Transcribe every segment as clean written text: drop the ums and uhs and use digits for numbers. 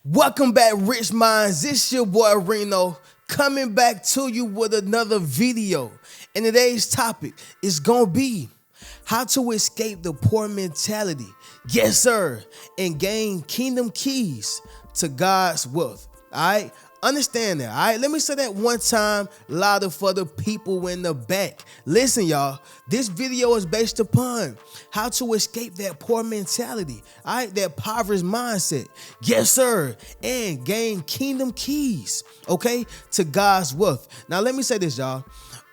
Welcome back, Rich Minds. This your boy RHENO coming back to you with another video. And today's topic is gonna be how to escape the poor mentality. Yes, sir, and gain kingdom keys to God's wealth. All right. Understand that, all right? Let me say that one time louder for the people in the back. Listen, y'all, this video is based upon how to escape that poor mentality, all right? That poverty mindset. Yes, sir, and gain kingdom keys, okay, to God's wealth. Now, let me say this, y'all.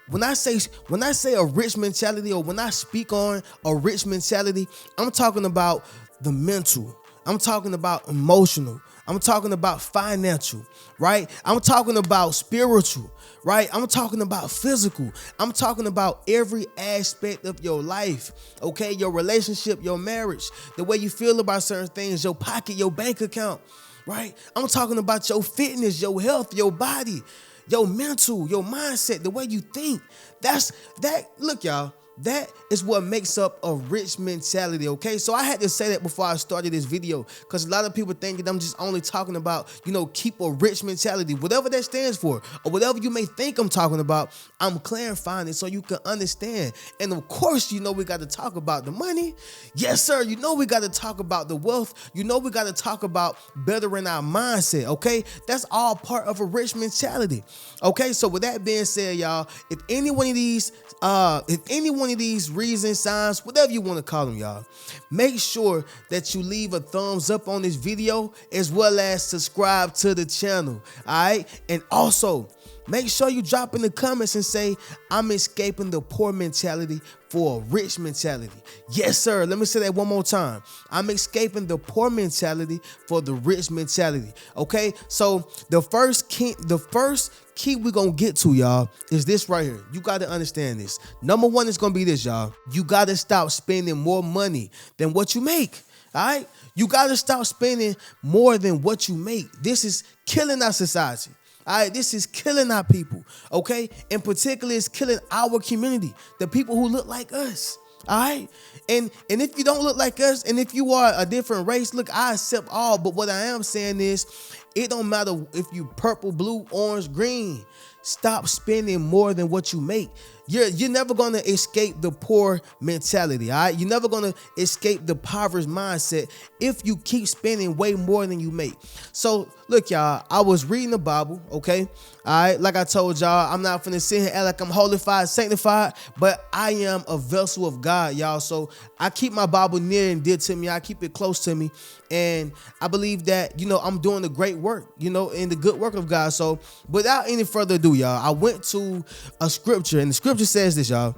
When I say a rich mentality, or when I speak on a rich mentality, I'm talking about the mental. I'm talking about emotional. I'm talking about financial, right? I'm talking about spiritual, right? I'm talking about physical. I'm talking about every aspect of your life, okay? Your relationship, your marriage, the way you feel about certain things, your pocket, your bank account, right? I'm talking about your fitness, your health, your body, your mental, your mindset, the way you think. Look, y'all. That is what makes up a rich mentality, okay? So I had to say that before I started this video, because a lot of people think that I'm just only talking about, keep a rich mentality, whatever that stands for, or whatever you may think I'm talking about. I'm clarifying it so you can understand. And of course, we got to talk about the money. Yes, sir. We got to talk about the wealth. We got to talk about bettering our mindset, okay? That's all part of a rich mentality, okay? So with that being said, y'all, if any one of these reasons, signs, whatever you want to call them, y'all, make sure that you leave a thumbs up on this video as well as subscribe to the channel, all right? And also, make sure you drop in the comments and say, I'm escaping the poor mentality for a rich mentality. Yes, sir. Let me say that one more time. I'm escaping the poor mentality for the rich mentality. Okay, so the first key we're gonna get to, y'all, is this right here. You got to understand this. Number one is gonna be this, y'all. You got to stop spending more money than what you make. All right, you got to stop spending more than what you make. This is killing our society. All right, this is killing our people, okay? And particularly, it's killing our community, the people who look like us, all right? And if you don't look like us, and if you are a different race, look, I accept all, but what I am saying is, it don't matter if you purple, blue, orange, green. Stop spending more than what you make. You're never gonna escape the poor mentality, all right? You're never gonna escape the poverty mindset if you keep spending way more than you make. So look, y'all, I was reading the Bible, okay? All right, like I told y'all, I'm not finna sit here and act like I'm holified, sanctified, but I am a vessel of God, y'all. So I keep my Bible near and dear to me. I keep it close to me, and I believe that I'm doing the great work, in the good work of God. So without any further ado, y'all, I went to a scripture, and the scripture says this, y'all.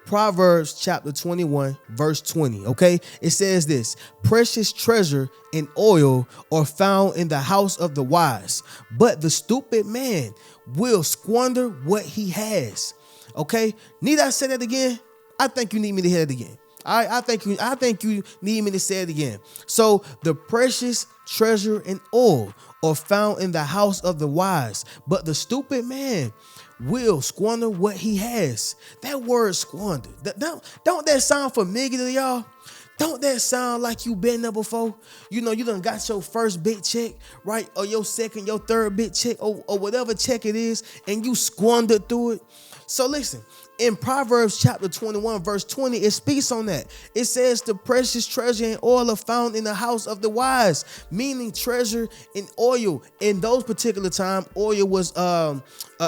Proverbs chapter 21 verse 20, okay? It says this: precious treasure and oil are found in the house of the wise, but the stupid man will squander what he has. Okay, need I say that again? I think you need me to hear it again. I think you need me to say it again. So the precious treasure and oil are found in the house of the wise, but the stupid man will squander what he has. That word squander, don't that sound familiar to y'all? Don't that sound like you been there before? You done got your first big check, right? Or your second, your third big check, or whatever check it is, and you squandered through it. So listen, in Proverbs chapter 21 verse 20, it speaks on that. It says the precious treasure and oil are found in the house of the wise, meaning treasure and oil. In those particular time, oil was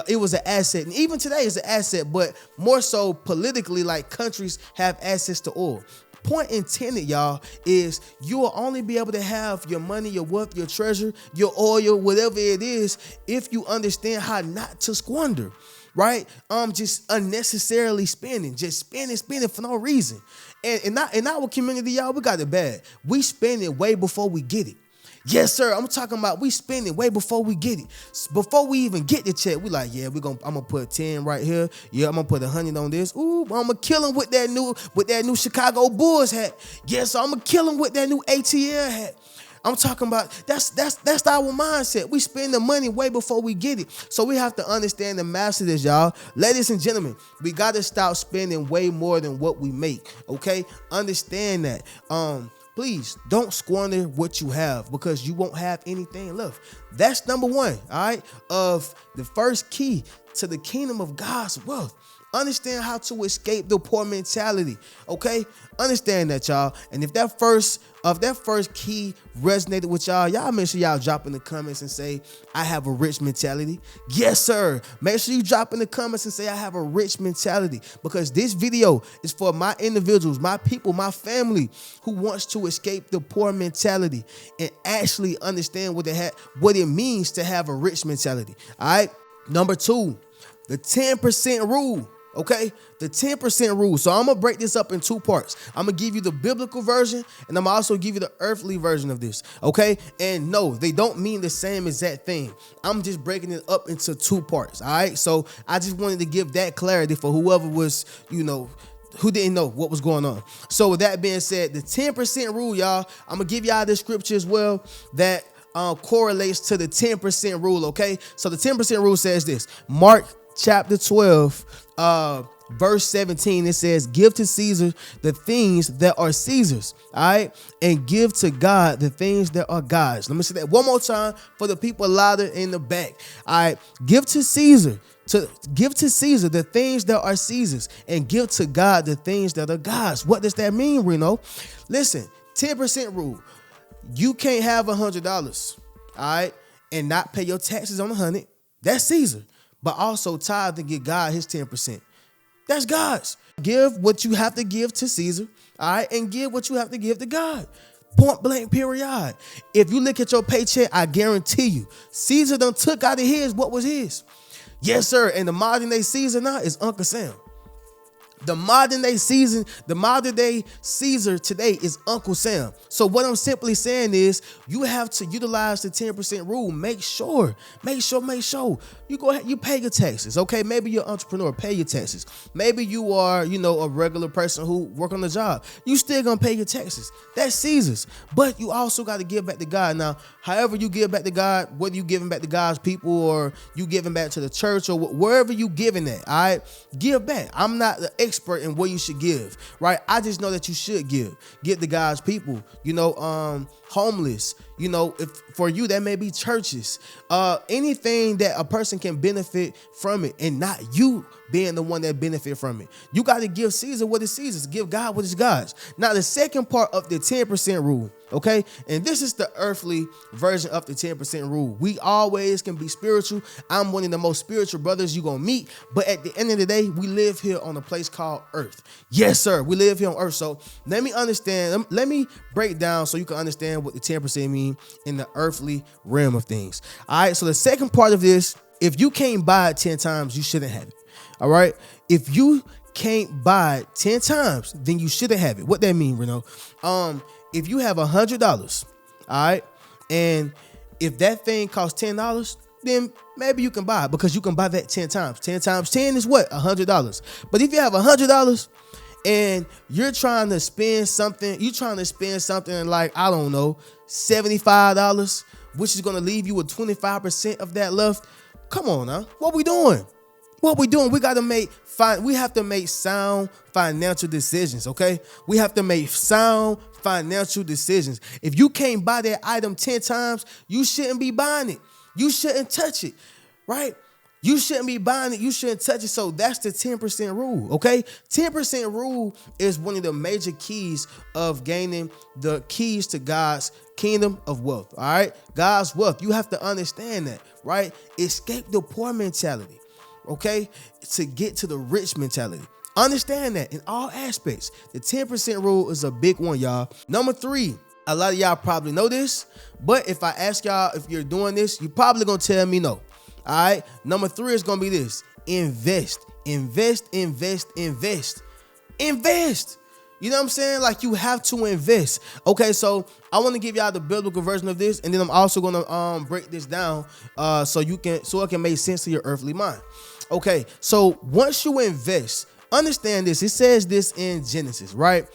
it was an asset, and even today is an asset, but more so politically, like countries have access to oil. Point intended, y'all, is you will only be able to have your money, your wealth, your treasure, your oil, whatever it is, if you understand how not to squander, right? Just unnecessarily spending, just spending for no reason. And in our community, y'all, we got it bad. We spend it way before we get it. Yes, sir. I'm talking about we spend it way before we get it. Before we even get the check, we like, yeah, I'm gonna put 10 right here. Yeah, I'm gonna put 100 on this. Ooh, I'm gonna kill him with that new Chicago Bulls hat. Yeah, so I'm gonna kill him with that new ATL hat. I'm talking about that's our mindset. We spend the money way before we get it. So we have to understand and master this, y'all. Ladies and gentlemen, we gotta stop spending way more than what we make. Okay? Understand that. please don't squander what you have, because you won't have anything left. That's number one, all right, of the first key to the kingdom of God's wealth. Understand how to escape the poor mentality, okay? Understand that, y'all. And if that first key resonated with y'all make sure y'all drop in the comments and say, I have a rich mentality. Yes, sir. Make sure you drop in the comments and say, I have a rich mentality, because this video is for my individuals, my people, my family who wants to escape the poor mentality and actually understand what it means to have a rich mentality, all right? Number two, the 10% rule. Okay, the 10% rule. So I'm gonna break this up in two parts. I'm gonna give you the biblical version, and I'm gonna also give you the earthly version of this. Okay, and no, they don't mean the same exact thing. I'm just breaking it up into two parts. All right, so I just wanted to give that clarity for whoever was, who didn't know what was going on. So with that being said, the 10% rule, y'all, I'm gonna give y'all this scripture as well that correlates to the 10% rule. Okay, so the 10% rule says this: Mark chapter 12, verse 17, it says, give to Caesar the things that are Caesar's, all right, and give to God the things that are God's. Let me say that one more time for the people louder in the back. All right, give to Caesar the things that are Caesar's, and give to God the things that are God's. What does that mean, RHENO? Listen, 10% rule. You can't have $100, all right, and not pay your taxes on 100. That's Caesar. But also tithe and give God his 10%. That's God's. Give what you have to give to Caesar, all right, and give what you have to give to God. Point blank, period. If you look at your paycheck, I guarantee you, Caesar done took out of his what was his. Yes, sir. And the modern day Caesar now is Uncle Sam. The modern day Caesar today is Uncle Sam. So what I'm simply saying is you have to utilize the 10% rule. Make sure you go ahead, you pay your taxes. Okay, maybe you're an entrepreneur, pay your taxes. Maybe you are, a regular person who work on the job. You still gonna pay your taxes. That's Caesar's. But you also got to give back to God. Now, however you give back to God, whether you giving back to God's people or you giving back to the church or wherever you giving at, all right, give back. I'm not the expert in where you should give, right? I just know that you should give to God's people, homeless, if for you that may be churches, anything that a person can benefit from it and not you being the one that benefit from it. You got to give Caesar what is Caesar's, give God what is God's. Now the second part of the 10% rule, okay, and this is the earthly version of the 10% rule. We always can be spiritual. I'm one of the most spiritual brothers you're gonna meet, but at the end of the day, we live here on a place called earth. Yes, sir, we live here on earth. So let me break down so you can understand what the 10% mean in the earthly realm of things. All right, so the second part of this, if you can't buy it 10 times, you shouldn't have it. All right, if you can't buy it 10 times, then you shouldn't have it. What that mean, RHENO? If you have $100, all right, and if that thing costs $10, then maybe you can buy it because you can buy that 10 times. 10 times 10 is what? $100. But if you have $100 and you're trying to spend something, like, I don't know, $75, which is going to leave you with 25% of that left. Come on now. What we doing? We have to make sound financial decisions, okay? We have to make sound financial decisions. If you can't buy that item 10 times, you shouldn't be buying it. You shouldn't touch it, right? You shouldn't be buying it. You shouldn't touch it. So that's the 10% rule, okay? 10% rule is one of the major keys of gaining the keys to God's kingdom of wealth, all right? God's wealth. You have to understand that, right? Escape the poor mentality, okay? To get to the rich mentality. Understand that in all aspects. The 10% rule is a big one, y'all. Number 3, a lot of y'all probably know this, but if I ask y'all if you're doing this, you're probably gonna tell me no. All right. Number 3 is gonna be this: invest. You know what I'm saying? Like, you have to invest. Okay, so I want to give y'all the biblical version of this, and then I'm also gonna break this down so it can make sense to your earthly mind. Okay, so once you invest, understand this. It says this in Genesis, right?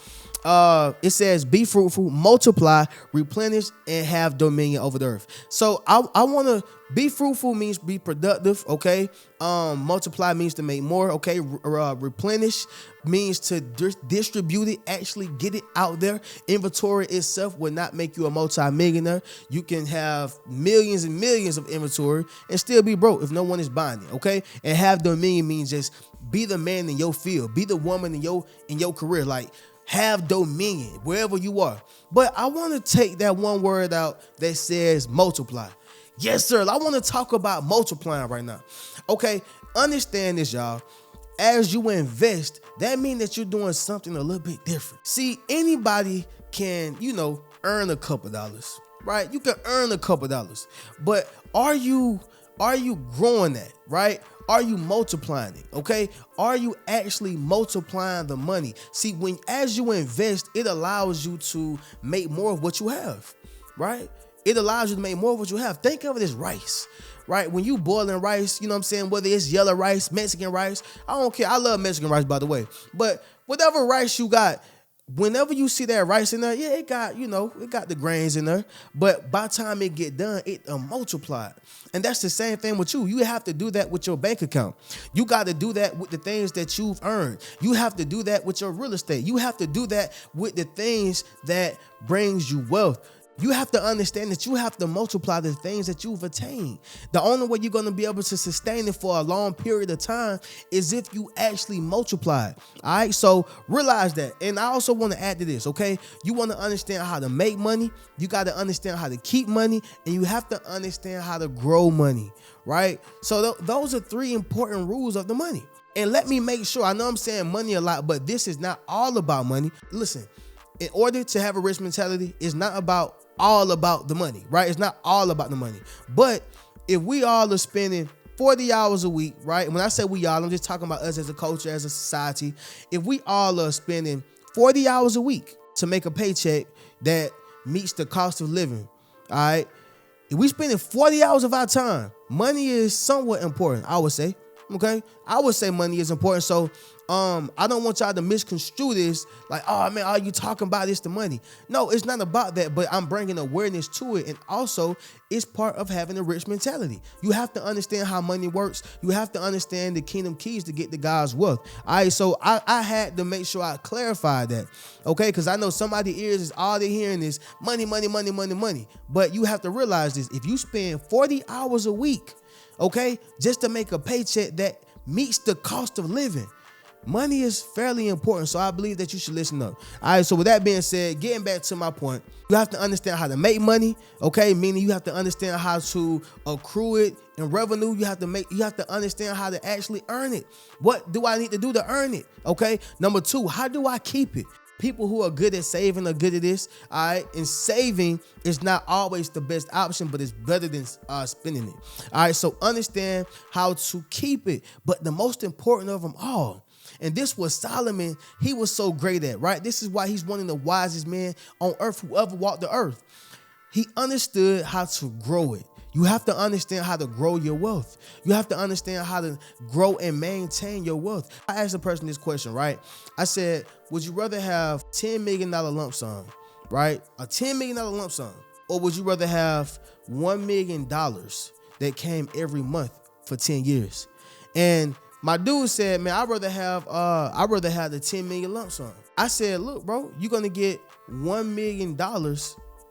it says be fruitful, multiply, replenish, and have dominion over the earth. So I want to be fruitful means be productive, okay? Multiply means to make more, okay? Replenish means to distribute it, actually get it out there. Inventory itself will not make you a multi-millionaire. You can have millions and millions of inventory and still be broke if no one is buying it, okay? And have dominion means just be the man in your field, be the woman in your career, like have dominion wherever you are. But I want to take that one word out that says multiply. Yes, sir. I want to talk about multiplying right now. Okay, understand this, y'all. As you invest, that means that you're doing something a little bit different. See, anybody can, earn a couple dollars, right? You can earn a couple dollars, but are you growing that, right? Are you multiplying it? Okay. Are you actually multiplying the money? See, as you invest, it allows you to make more of what you have, right? It allows you to make more of what you have. Think of it as rice, right? When you boiling rice, you know what I'm saying? Whether it's yellow rice, Mexican rice, I don't care. I love Mexican rice, by the way. But whatever rice you got, whenever you see that rice in there, yeah, it got the grains in there. But by the time it get done, it multiplied. And that's the same thing with you. You have to do that with your bank account. You got to do that with the things that you've earned. You have to do that with your real estate. You have to do that with the things that brings you wealth. You have to understand that you have to multiply the things that you've attained. The only way you're going to be able to sustain it for a long period of time is if you actually multiply it. All right. So realize that. And I also want to add to this. OK, you want to understand how to make money. You got to understand how to keep money, and you have to understand how to grow money. Right. So those are three important rules of the money. And let me make sure, I know I'm saying money a lot, but this is not all about money. Listen, in order to have a rich mentality, it's not all about the money, right? It's not all about the money. But if we all are spending 40 hours a week, right? And when I say we all, I'm just talking about us as a culture, as a society. If we all are spending 40 hours a week to make a paycheck that meets the cost of living, all right? If we spending 40 hours of our time, money is somewhat important, I would say. Okay, I would say money is important. So I don't want y'all to misconstrue this like, oh man, are you talking about this the money? No, it's not about that, but I'm bringing awareness to it. And also it's part of having a rich mentality. You have to understand how money works. You have to understand the kingdom keys to get to God's wealth. All right, so I had to make sure I clarified that. Okay, because I know somebody's ears is all they're hearing is money, money, money, money, money. But you have to realize this. If you spend 40 hours a week, okay, just to make a paycheck that meets the cost of living, money is fairly important. So I believe that you should listen up. All right, so with that being said, getting back to my point, you have to understand how to make money, okay? Meaning you have to understand how to accrue it in revenue. You have to understand how to actually earn it. What do I need to do to earn it? Okay. Number two, how do I keep it? People who are good at saving are good at this, all right? And saving is not always the best option, but it's better than spending it, all right? So understand how to keep it. But the most important of them all, and this was Solomon, he was so great at, right? This is why he's one of the wisest men on earth who ever walked the earth. He understood how to grow it. You have to understand how to grow your wealth. You have to understand how to grow and maintain your wealth. I asked a person this question, right? I said, would you rather have $10 million lump sum, right? A $10 million lump sum, or would you rather have $1 million that came every month for 10 years? And my dude said, man, I'd rather have the 10 million lump sum. I said, look, bro, you're going to get $1 million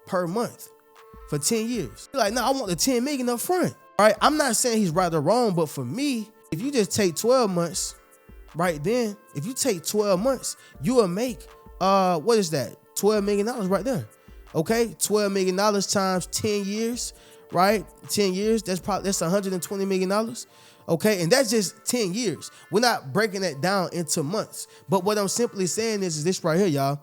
per month for 10 years. You're like, no, I want the 10 million up front. All right. I'm not saying he's right or wrong, but for me, if you just take 12 months, right then, if you take 12 months, you will make, what is that? $12 million right there. Okay. $12 million times 10 years, right? 10 years, that's $120 million. Okay. And that's just 10 years. We're not breaking that down into months. But what I'm simply saying is this right here, y'all.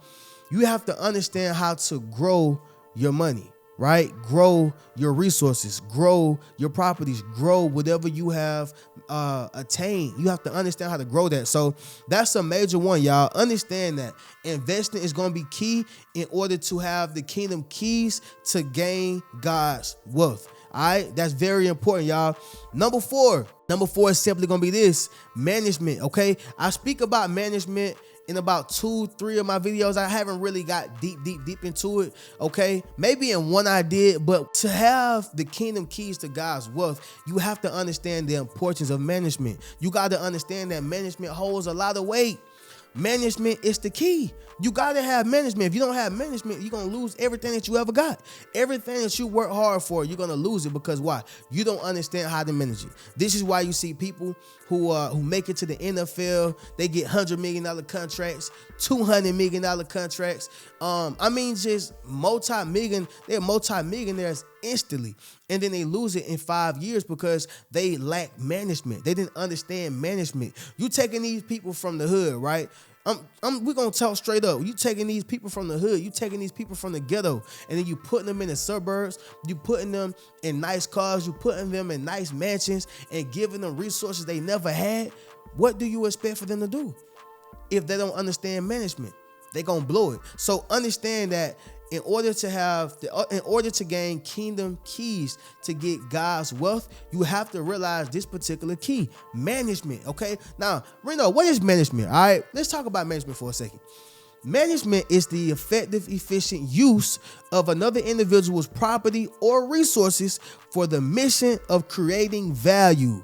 You have to understand how to grow your money. Right? Grow your resources, grow your properties, grow whatever you have attained. You have to understand how to grow that. So that's a major one, y'all. Understand that investing is going to be key in order to have the kingdom keys to gain God's wealth. All right. That's very important, y'all. Number four is simply going to be this: management. Okay. I speak about management in about 2-3 of my videos. I haven't really got deep into it, okay? Maybe in one I did, but to have the kingdom keys to God's wealth, you have to understand the importance of management. You got to understand that management holds a lot of weight. Management is the key. You got to have management. If you don't have management, you're going to lose everything that you ever got. Everything that you work hard for, you're going to lose it because why? You don't understand how to manage it. This is why you see people who make it to the NFL, they get $100 million contracts, $200 million contracts. I mean, just they're multi-millionaires instantly. And then they lose it in 5 years because they lack management. They didn't understand management. You taking these people from the hood, right? We're going to talk straight up. You taking these people from the hood, you taking these people from the ghetto, and then you putting them in the suburbs, you putting them in nice cars, you putting them in nice mansions and giving them resources they never had. What do you expect for them to do? If they don't understand management, they're going to blow it. So understand that in order to gain kingdom keys to get God's wealth, you have to realize this particular key, management. Okay. Now, RHENO, what is management? All right, let's talk about management for a second. Management is the effective, efficient use of another individual's property or resources for the mission of creating value.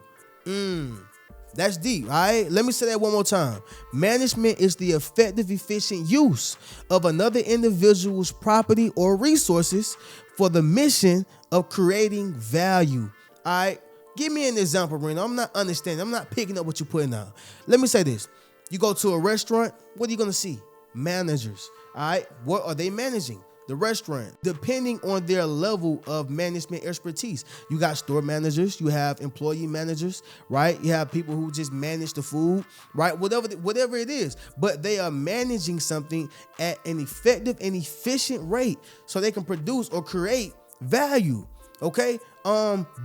That's deep, all right? Let me say that one more time. Management is the effective, efficient use of another individual's property or resources for the mission of creating value, all right? Give me an example, RHENO. I'm not understanding. I'm not picking up what you're putting out. Let me say this. You go to a restaurant, what are you going to see? Managers, all right? What are they managing? The restaurant, depending on their level of management expertise. You got store managers, you have employee managers, right? You have people who just manage the food, right? Whatever it is, but they are managing something at an effective and efficient rate so they can produce or create value. Okay?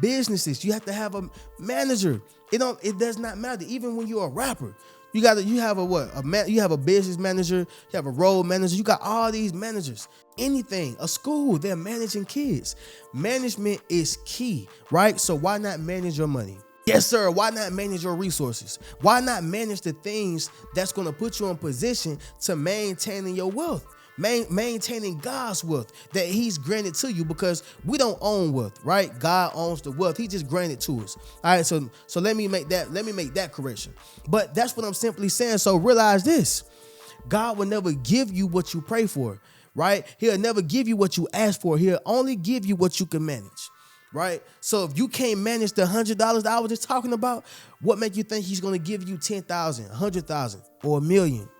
Businesses, you have to have a manager. It does not matter. Even when you're a rapper, you have a business manager, you have a road manager, you got all these managers. Anything, a school, they're managing kids. Management is key, right? So why not manage your money? Yes, sir. Why not manage your resources? Why not manage the things that's going to put you in position to maintaining your wealth? Maintaining God's wealth that he's granted to you, because we don't own wealth, right? God owns the wealth. He just granted to us. All right. So let me make that correction. But that's what I'm simply saying. So realize this: God will never give you what you pray for, right? He'll never give you what you ask for. He'll only give you what you can manage, right? So if you can't manage the $100 that I was just talking about, what make you think he's going to give you 10,000, 100,000, or 1 million?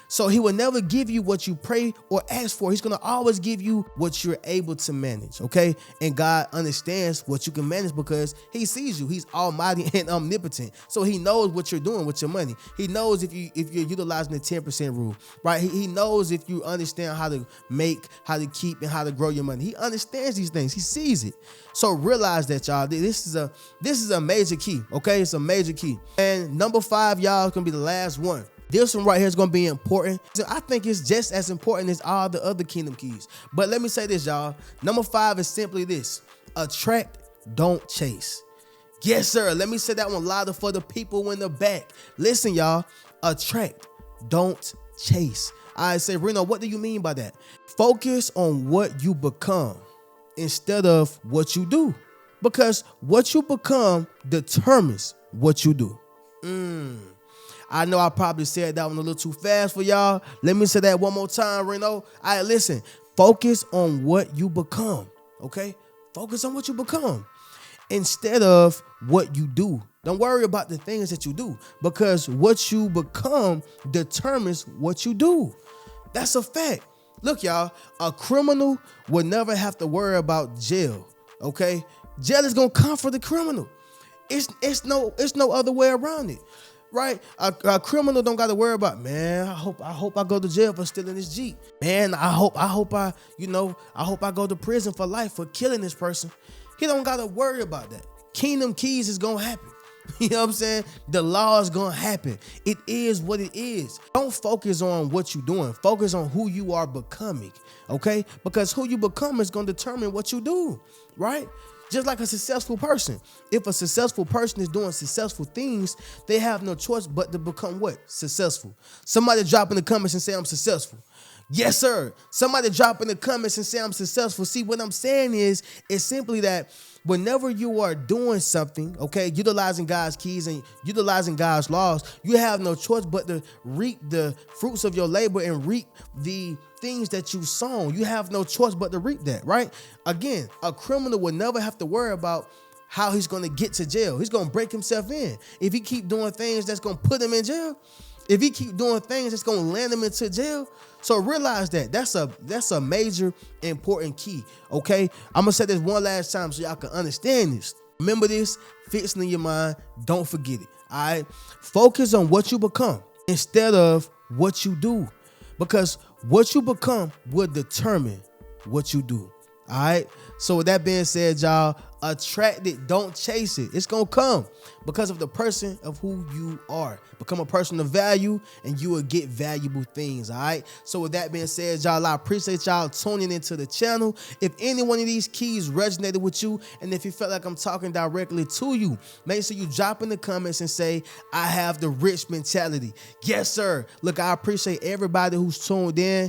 So he will never give you what you pray or ask for. He's going to always give you what you're able to manage, okay? And God understands what you can manage because he sees you. He's almighty and omnipotent. So he knows what you're doing with your money. He knows if you're utilizing the 10% rule, right? He knows if you understand how to make, how to keep, and how to grow your money. He understands these things. He sees it. So realize that, y'all. This is a major key, okay? It's a major key. And number 5, y'all, is going to be the last one. This one right here is going to be important. I think it's just as important as all the other kingdom keys. But let me say this, y'all. Number 5 is simply this: attract, don't chase. Yes, sir. Let me say that one louder for the people in the back. Listen, y'all. Attract, don't chase. I say, RHENO, what do you mean by that? Focus on what you become instead of what you do, because what you become determines what you do. I know I probably said that one a little too fast for y'all. Let me say that one more time, RHENO. All right, listen. Focus on what you become, okay? Focus on what you become instead of what you do. Don't worry about the things that you do, because what you become determines what you do. That's a fact. Look, y'all, a criminal will never have to worry about jail, okay? Jail is going to come for the criminal. It's no other way around it. Right? A criminal don't got to worry about, man, I hope I go to jail for stealing this Jeep. Man, I hope I go to prison for life for killing this person. He don't got to worry about that. Kingdom keys is going to happen. You know what I'm saying? The law is going to happen. It is what it is. Don't focus on what you're doing. Focus on who you are becoming, okay? Because who you become is going to determine what you do, right? Just like a successful person. If a successful person is doing successful things, they have no choice but to become what? Successful. Somebody drop in the comments and say, I'm successful. Yes, sir. Somebody drop in the comments and say, I'm successful. See, what I'm saying is simply that whenever you are doing something, okay, utilizing God's keys and utilizing God's laws, you have no choice but to reap the fruits of your labor and reap the things that you've sown. You have no choice but to reap that, right? Again, a criminal will never have to worry about how he's going to get to jail. He's going to break himself in. If he keep doing things that's going to put him in jail, if he keep doing things that's going to land him into jail. So realize that that's a major important key. Okay, I'm gonna say this one last time so y'all can understand this. Remember this, fixing in your mind. Don't forget it. All right, focus on what you become instead of what you do, because what you become will determine what you do. All right. So with that being said, y'all, attract it. Don't chase it. It's going to come because of the person of who you are. Become a person of value and you will get valuable things. All right. So with that being said, y'all, I appreciate y'all tuning into the channel. If any one of these keys resonated with you, and if you felt like I'm talking directly to you, make sure you drop in the comments and say, I have the rich mentality. Yes, sir. Look, I appreciate everybody who's tuned in,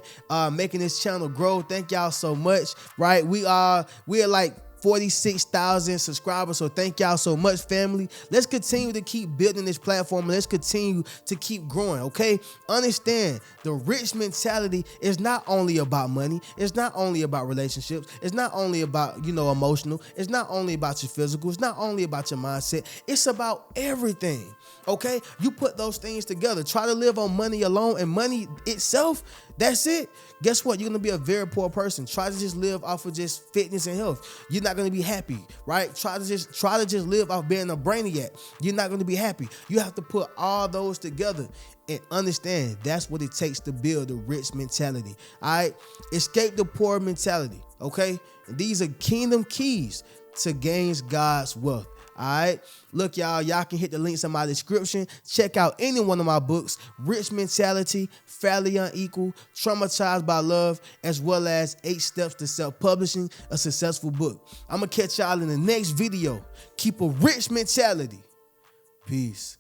making this channel grow. Thank y'all so much. Right. We are like 46,000 subscribers. So thank y'all so much, family. Let's continue to keep building this platform. Let's continue to keep growing. Okay. Understand the rich mentality is not only about money. It's not only about relationships. It's not only about, emotional. It's not only about your physical. It's not only about your mindset. It's about everything. Okay. You put those things together. Try to live on money alone and money itself. That's it. Guess what? You're going to be a very poor person. Try to just live off of just fitness and health. You're not going to be happy, right? Try to just live off being a brainiac. You're not going to be happy. You have to put all those together and understand that's what it takes to build a rich mentality. All right. Escape the poor mentality. Okay. And these are kingdom keys to gain God's wealth. All right. Look, y'all can hit the links in my description. Check out any one of my books, Rich Mentality, Fairly Unequal, Traumatized by Love, as well as 8 Steps to Self-Publishing, a Successful Book. I'm going to catch y'all in the next video. Keep a rich mentality. Peace.